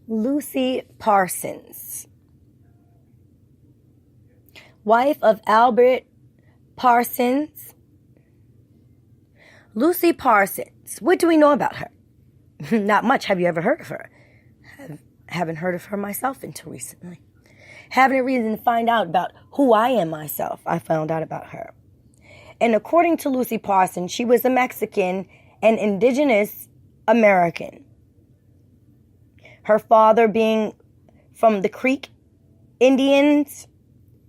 Lucy Parsons, wife of Albert Parsons. Lucy Parsons, what do we know about her? Not much. Have you ever heard of her? Haven't heard of her myself until recently. Having a reason to find out about who I am myself, I found out about her. And according to Lucy Parsons, she was a Mexican and indigenous American. Her father being from the Creek Indians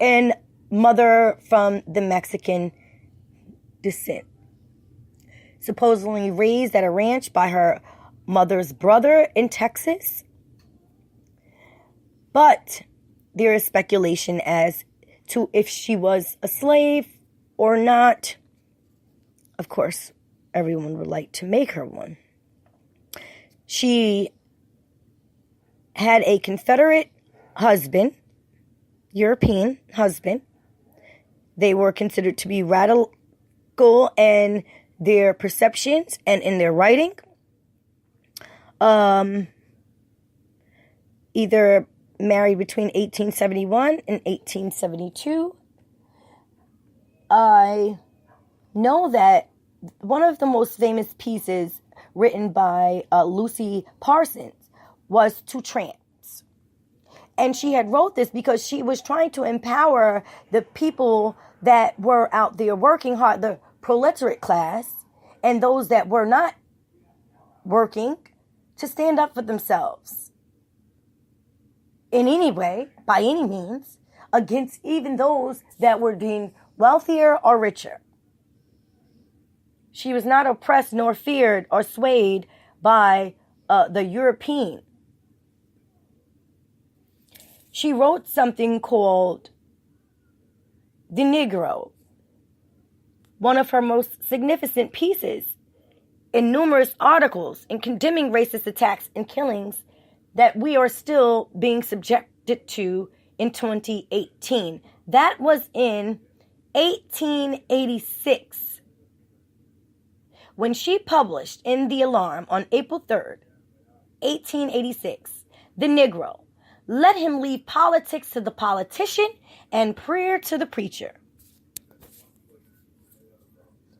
and mother from the Mexican descent. Supposedly raised at a ranch by her mother's brother in Texas. But there is speculation as to if she was a slave or not. Of course, everyone would like to make her one. She had a Confederate husband, European husband. They were considered to be radical in their perceptions and in their writing. Either married between 1871 and 1872. I know that one of the most famous pieces written by Lucy Parsons was To Tramps. And she had wrote this because she was trying to empower the people that were out there working hard, the proletariat class, and those that were not working, to stand up for themselves in any way, by any means, against even those that were deemed wealthier or richer. She was not oppressed nor feared or swayed by the European. She wrote something called The Negro, one of her most significant pieces in numerous articles in condemning racist attacks and killings that we are still being subjected to in 2018. That was in 1886 when she published in The Alarm on April 3rd, 1886, The Negro. Let him leave politics to the politician and prayer to the preacher.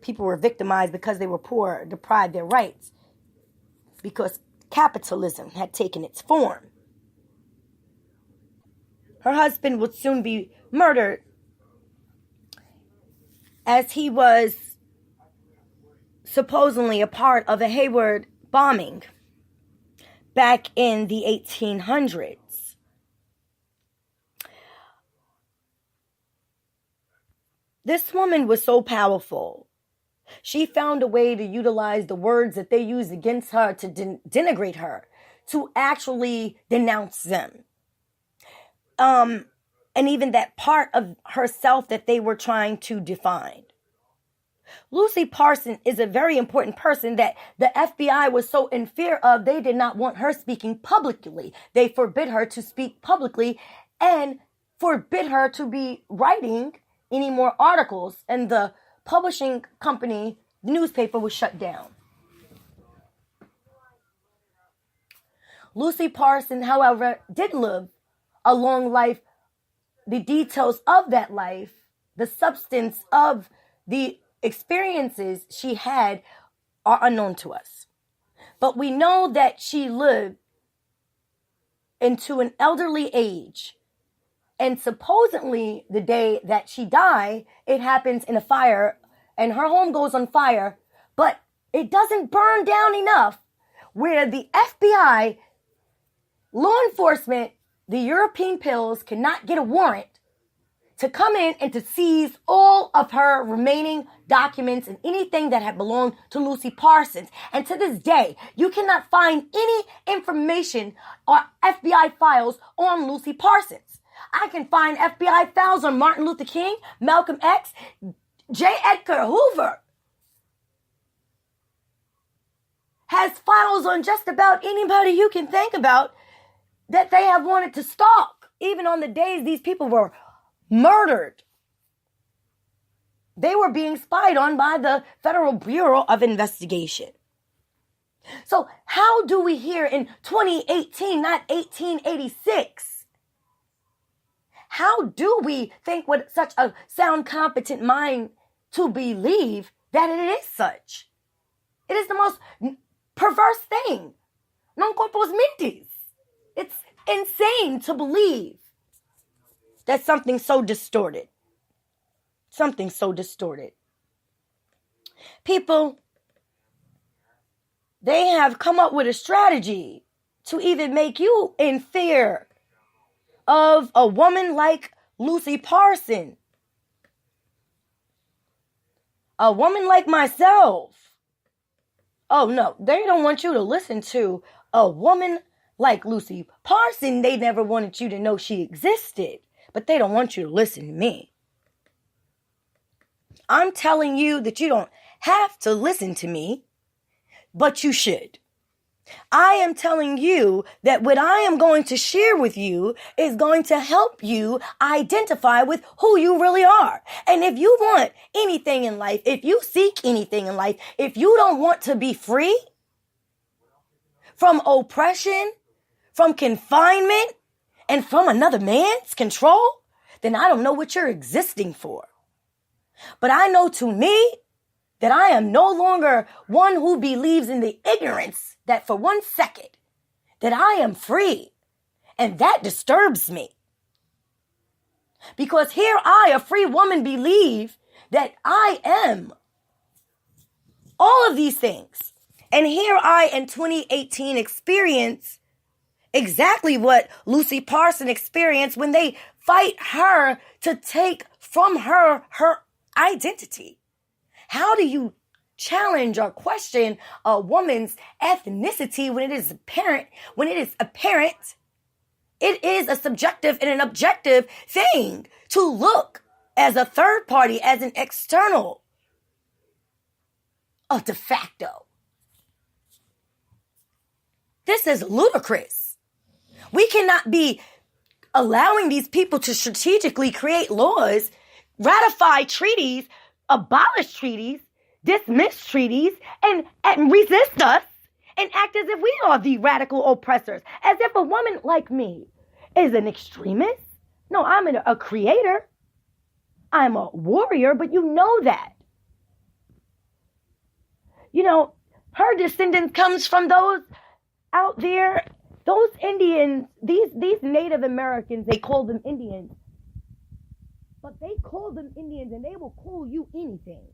People were victimized because they were poor, deprived their rights, because capitalism had taken its form. Her husband would soon be murdered as he was supposedly a part of a Hayward bombing back in the 1800s. This woman was so powerful. She found a way to utilize the words that they used against her to denigrate her, to actually denounce them. And even that part of herself that they were trying to define. Lucy Parsons is a very important person that the FBI was so in fear of, they did not want her speaking publicly. They forbid her to speak publicly and forbid her to be writing any more articles, and the publishing company, the newspaper, was shut down. Lucy Parsons, however, did live a long life. The details of that life, the substance of the experiences she had, are unknown to us. But we know that she lived into an elderly age. And supposedly the day that she died, it happens in a fire, and her home goes on fire, but it doesn't burn down enough where the FBI, law enforcement, the European pills cannot get a warrant to come in and to seize all of her remaining documents and anything that had belonged to Lucy Parsons. And to this day, you cannot find any information or FBI files on Lucy Parsons. I can find FBI files on Martin Luther King, Malcolm X, J. Edgar Hoover. Has files on just about anybody you can think about that they have wanted to stalk. Even on the days these people were murdered, they were being spied on by the Federal Bureau of Investigation. So how do we here in 2018, not 1886? How do we think with such a sound, competent mind to believe that it is such? It is the most perverse thing. Non corpus mentis. It's insane to believe that something so distorted. Something so distorted. People, they have come up with a strategy to even make you in fear of a woman like Lucy Parsons. A woman like myself. Oh no, they don't want you to listen to a woman like Lucy Parsons. They never wanted you to know she existed, but they don't want you to listen to me. I'm telling you that you don't have to listen to me, but you should. I am telling you that what I am going to share with you is going to help you identify with who you really are. And if you want anything in life, if you seek anything in life, if you don't want to be free from oppression, from confinement, and from another man's control, then I don't know what you're existing for. But I know to me that I am no longer one who believes in the ignorance that for 1 second that I am free. And that disturbs me. Because here I, a free woman, believe that I am all of these things. And here I, in 2018, experience exactly what Lucy Parsons experienced when they fight her to take from her identity. How do you challenge or question a woman's ethnicity when it is apparent? It is a subjective and an objective thing to look as a third party, as an external, a de facto. This is ludicrous. We cannot be allowing these people to strategically create laws, ratify treaties, abolish treaties, dismiss treaties, and resist us and act as if we are the radical oppressors, as if a woman like me is an extremist. No, I'm a creator. I'm a warrior, but you know that. You know, her descendants comes from those out there, those Indians, these Native Americans, they call them Indians. But they call them Indians and they will call you anything.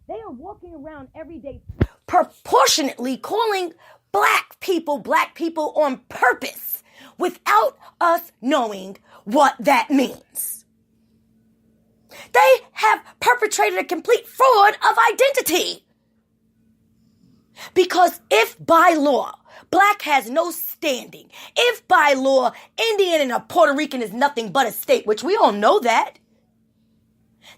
They are walking around every day proportionately calling black people on purpose without us knowing what that means. They have perpetrated a complete fraud of identity. Because if by law, black has no standing, if by law, Indian and a Puerto Rican is nothing but a state, which we all know that,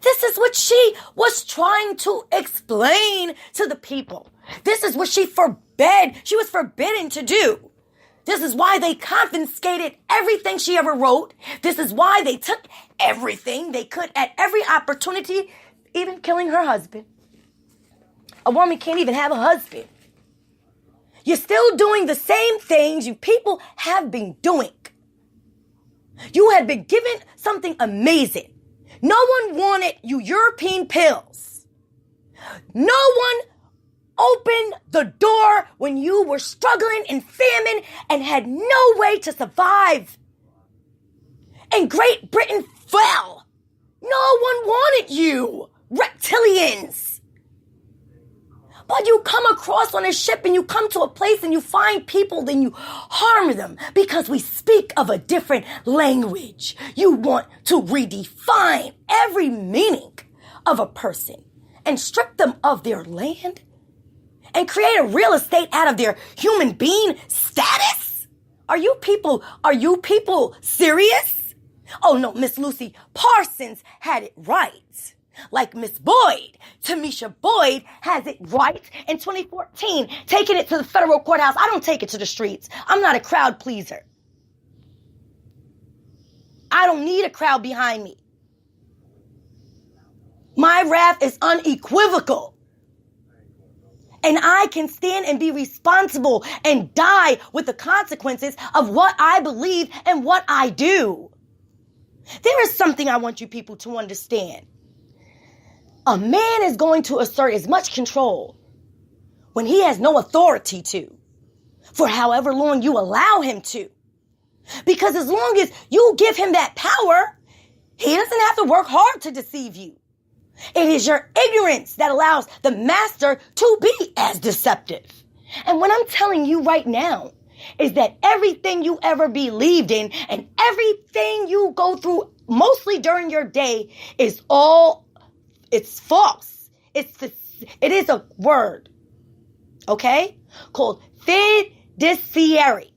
this is what she was trying to explain to the people. This is what she was forbidden to do. This is why they confiscated everything she ever wrote. This is why they took everything they could at every opportunity, even killing her husband. A woman can't even have a husband. You're still doing the same things you people have been doing. You had been given something amazing. No one wanted you European pills. No one opened the door when you were struggling in famine and had no way to survive. And Great Britain fell. No one wanted you, reptilians. But you come across on a ship and you come to a place and you find people, then you harm them because we speak of a different language. You want to redefine every meaning of a person and strip them of their land and create a real estate out of their human being status? Are you people serious? Oh no, Miss Lucy Parsons had it right. Like Miss Boyd, Tamisha Boyd has it right in 2014, taking it to the federal courthouse. I don't take it to the streets. I'm not a crowd pleaser. I don't need a crowd behind me. My wrath is unequivocal. And I can stand and be responsible and die with the consequences of what I believe and what I do. There is something I want you people to understand. A man is going to assert as much control when he has no authority to, for however long you allow him to. Because as long as you give him that power, he doesn't have to work hard to deceive you. It is your ignorance that allows the master to be as deceptive. And what I'm telling you right now is that everything you ever believed in and everything you go through mostly during your day is it's false. It is a word, okay, called fiduciary,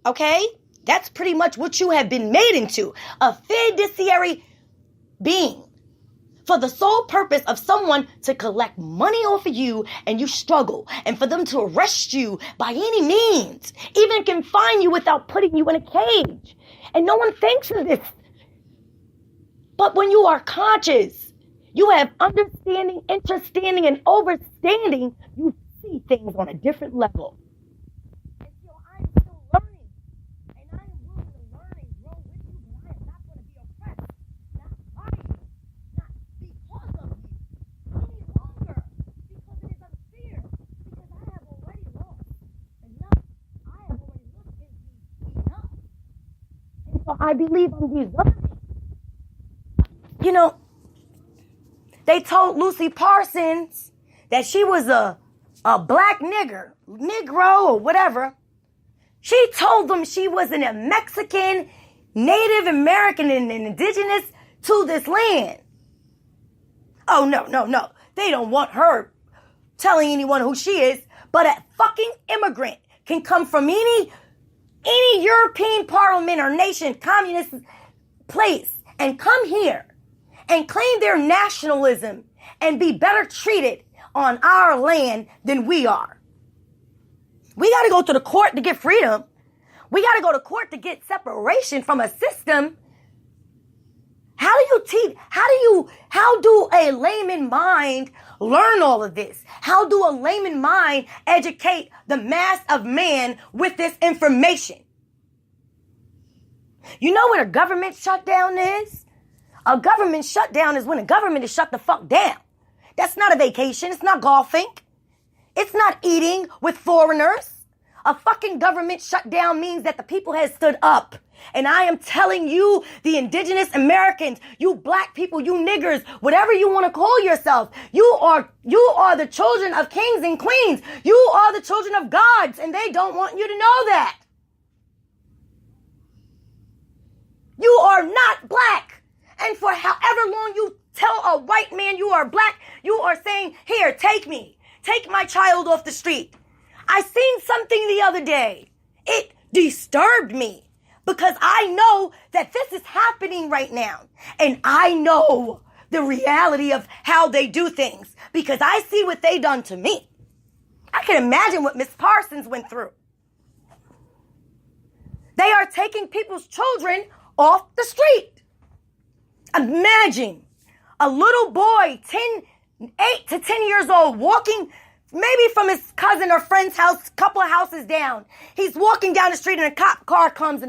okay? That's pretty much what you have been made into, a fiduciary being. For the sole purpose of someone to collect money off of you and you struggle, and for them to arrest you by any means, even confine you without putting you in a cage. And no one thinks of this. But when you are conscious, you have understanding, understanding, and overstanding, you see things on a different level. And so I'm still learning, and I am willing to learn and grow with you, but I am not going to be oppressed, not by you. Because of you any longer, because it is unfair, because I have already lost enough. I have already looked into enough. And so I believe I'm deserving. You know, they told Lucy Parsons that she was a black Negro or whatever. She told them she wasn't a Mexican, Native American, and indigenous to this land. Oh, no. They don't want her telling anyone who she is, but a fucking immigrant can come from any European parliament or nation, communist place, and come here and claim their nationalism and be better treated on our land than we are. We got to go to the court to get freedom. We got to go to court to get separation from a system. How do a layman mind learn all of this? How do a layman mind educate the mass of man with this information? You know what a government shutdown is? A government shutdown is when a government is shut the fuck down. That's not a vacation. It's not golfing. It's not eating with foreigners. A fucking government shutdown means that the people has stood up. And I am telling you, the indigenous Americans, you black people, you niggers, whatever you want to call yourself, you are the children of kings and queens. You are the children of gods, and they don't want you to know that. You are not black. And for however long you tell a white man you are black, you are saying, here, take me. Take my child off the street. I seen something the other day. It disturbed me because I know that this is happening right now. And I know the reality of how they do things because I see what they done to me. I can imagine what Miss Parsons went through. They are taking people's children off the street. Imagine a little boy, 8 to 10 years old, walking maybe from his cousin or friend's house, a couple of houses down. He's walking down the street and a cop car comes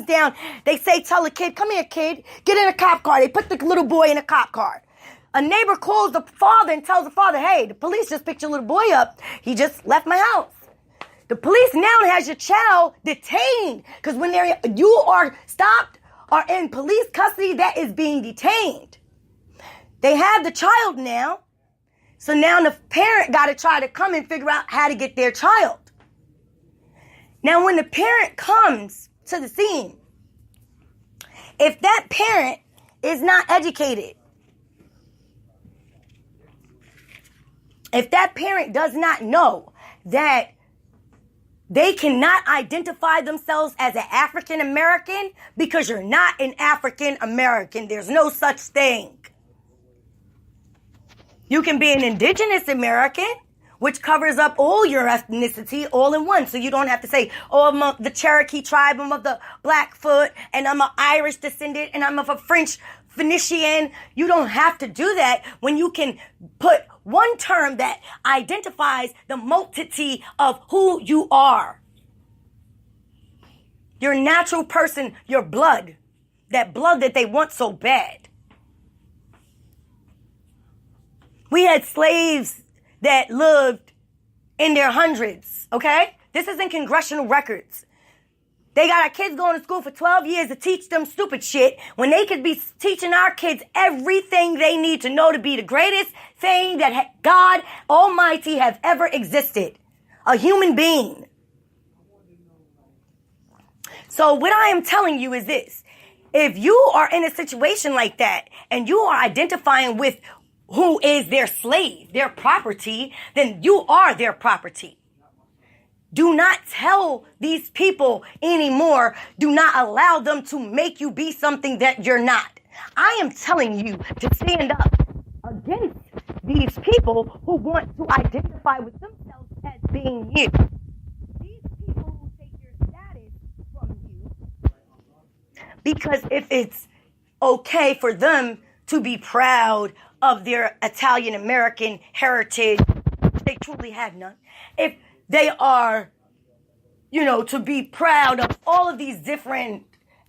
down. They say, tell the kid, come here, kid, get in a cop car. They put the little boy in a cop car. A neighbor calls the father and tells the father, hey, the police just picked your little boy up. He just left my house. The police now has your child detained because when you are stopped or in police custody, that is being detained. They have the child now. So now the parent got to try to come and figure out how to get their child. Now, when the parent comes to the scene, if that parent is not educated, if that parent does not know that they cannot identify themselves as an African American because you're not an African American. There's no such thing. You can be an indigenous American, which covers up all your ethnicity all in one. So you don't have to say, oh, I'm of the Cherokee tribe, I'm of the Blackfoot, and I'm an Irish descendant, and I'm of a French Phoenician. You don't have to do that when you can put one term that identifies the multitude of who you are. Your natural person, your blood. That blood that they want so bad. We had slaves that lived in their hundreds, okay? This is in congressional records. They got our kids going to school for 12 years to teach them stupid shit when they could be teaching our kids everything they need to know to be the greatest thing that God Almighty has ever existed. A human being. So what I am telling you is this. If you are in a situation like that and you are identifying with who is their slave, their property, then you are their property. Do not tell these people anymore. Do not allow them to make you be something that you're not. I am telling you to stand up against these people who want to identify with themselves as being you. These people who take your status from you. Because if it's okay for them to be proud of their Italian American heritage, which they truly have none. If they are, to be proud of all of these different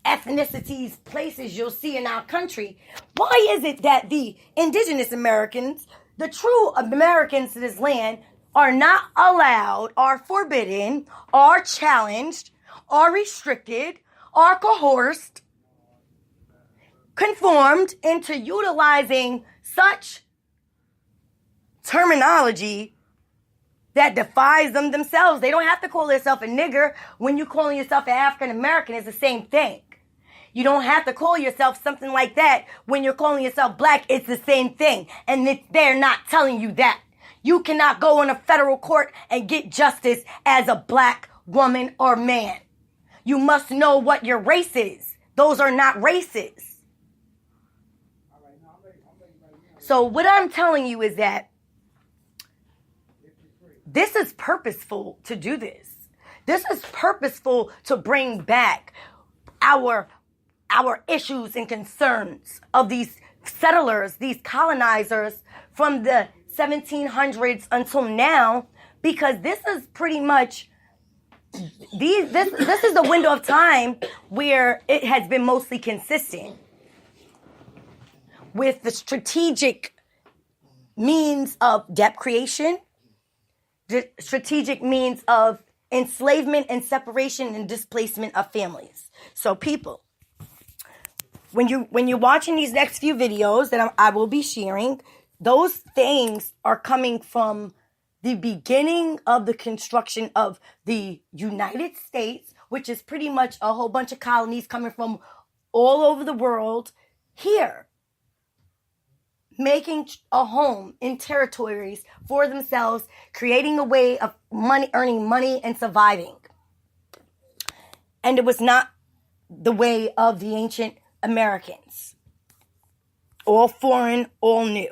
ethnicities, places you'll see in our country. Why is it that the indigenous Americans, the true Americans to this land, are not allowed, are forbidden, are challenged, are restricted, are coerced, conformed into utilizing such terminology that defies them themselves? They don't have to call themselves a nigger when you're calling yourself an African American. It's the same thing. You don't have to call yourself something like that when you're calling yourself black. It's the same thing. And they're not telling you that. You cannot go in a federal court and get justice as a black woman or man. You must know what your race is. Those are not races. So what I'm telling you is that this is purposeful to do this. This is purposeful to bring back our issues and concerns of these settlers, these colonizers from the 1700s until now, because this is pretty much this is the window of time where it has been mostly consistent with the strategic means of debt creation, the strategic means of enslavement and separation and displacement of families. So people, when you're watching these next few videos that I will be sharing, those things are coming from the beginning of the construction of the United States, which is pretty much a whole bunch of colonies coming from all over the world here, making a home in territories for themselves, creating a way of earning money and surviving. And it was not the way of the ancient Americans. All foreign, all new.